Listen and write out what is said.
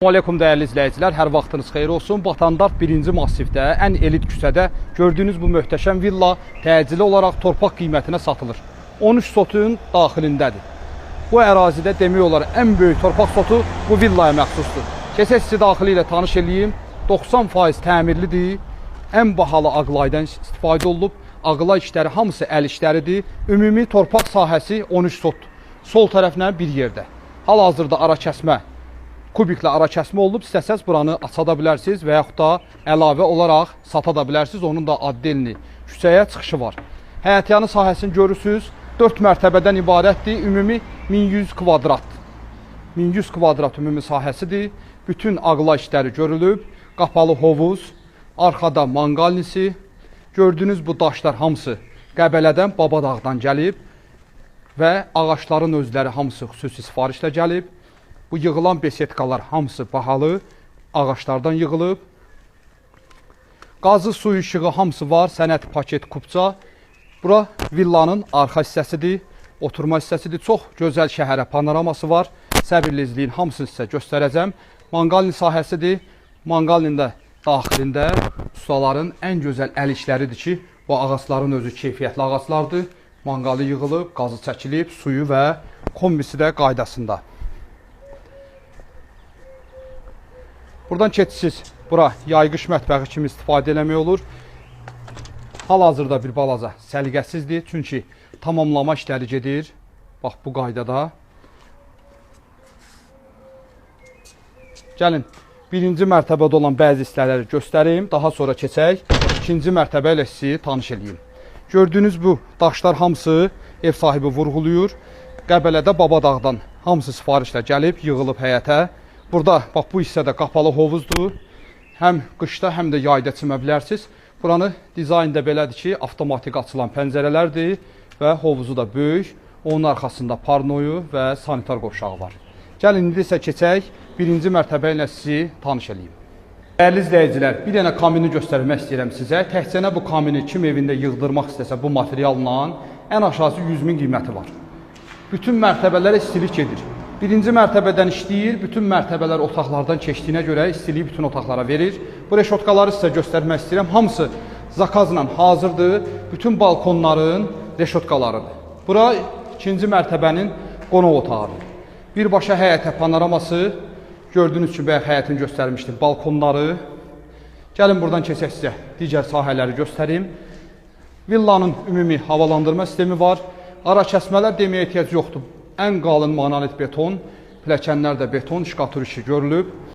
Aleyküm dəyərli izləyicilər, hər vaxtınız xeyir olsun. Batandart 1-ci massivdə, ən elit küçədə gördüyünüz bu möhtəşəm villa təcili olaraq torpaq qiymətinə satılır. 13 sotun daxilindədir. Bu ərazidə demək olar ən böyük torpaq sotu bu villaya məxsusdur. Keçək sizi daxili ilə tanış edeyim. 90% təmirlidir. Ən bahalı ağlaydan istifadə olunub. Ağlay işləri hamısı əl işləridir. Ümumi torpaq sahəsi 13 sotdur. Sol tərəflə bir yerdə. Hal-hazırda ara kəsmə, kubiklə ara kəsmə olub, istəsəz buranı aça da bilərsiniz və yaxud da əlavə olaraq sata da bilərsiniz. Onun da addelini, küçəyə çıxışı var. Həyətyanı sahəsini görürsünüz. 4 mərtəbədən ibarətdir. Ümumi 1100 kvadrat. 1100 kvadrat ümumi sahəsidir. Bütün ağla işləri görülüb. Qapalı hovuz, arxada manqalnisi. Gördüyünüz bu daşlar hamısı Qəbələdən, Babadağdan gəlib və ağaçların özləri hamısı xüsusi sifarişlə gəlib. Bu yığılan besetkalar hamısı bahalı ağaçlardan yığılıb. Qazı, su işığı hamısı var. Sənəd, paket, kupça. Bura villanın arxa hissəsidir. Oturma hissəsidir. Çox gözəl şəhərə panoraması var. Səbirli izləyin, hamısını sizə göstərəcəm. Manqalni sahəsidir. Manqalnin də daxilində ustaların ən gözəl əl işləridir ki, bu ağaçların özü keyfiyyətli ağaçlardır. Manqalı yığılıb, qazı çəkilib, suyu və kombisi də qaydasında. Buradan keçsiz, bura yayqış mətbəxi kimi istifadə eləmək olur. Hal-hazırda bir balaca səliqəsizdir, çünki tamamlama işləri gedir. Bax, bu qaydada. Gəlin, birinci mərtəbədə olan bəzi hissələri göstərim. Daha sonra keçək, ikinci mərtəbə ilə sizi tanış edeyim. Gördüyünüz bu daşlar hamısı ev sahibi vurğuluyur. Qəbələdə, Babadağdan hamısı sifarişlə gəlib, yığılıb həyətə. Burada, bax, bu hissədə qapalı hovuzdur. Həm qışda, həm də yayda çimə bilərsiniz. Buranı dizayn da belədir ki, avtomatik açılan pəncərələrdir və hovuzu da böyük. Onun arxasında parnoyu və sanitar qovşağı var. Gəlin, indi isə keçək, birinci mərtəbə ilə sizi tanış edeyim. Dəyərli izləyicilər, bir dənə kamini göstərmək istəyirəm sizə. Təhcənə bu kamini kim evində yığdırmaq istəsə bu materialla ən aşağısı 100.000 qiyməti var. Bütün mərtəbələrə istilik gedir. Birinci mərtəbədən işləyir, bütün mərtəbələr otaqlardan keçdiyinə görə istiliyi bütün otaqlara verir. Bu reşotkaları sizə göstərmək istəyirəm. Hamısı zakazla hazırdır. Bütün balkonların reşotkalarıdır. Bura ikinci mərtəbənin qonaq otağıdır. Birbaşa həyətə panoraması, gördüyünüz kimi bayaq həyətini göstərmişdim, balkonları. Gəlin buradan keçək sizə digər sahələri göstərim. Villanın ümumi havalandırma sistemi var. Ara kəsmələr deməyə ehtiyac yoxdur. Ən qalın monolit beton, pilləkənlər də beton, şkatur işi görülüb.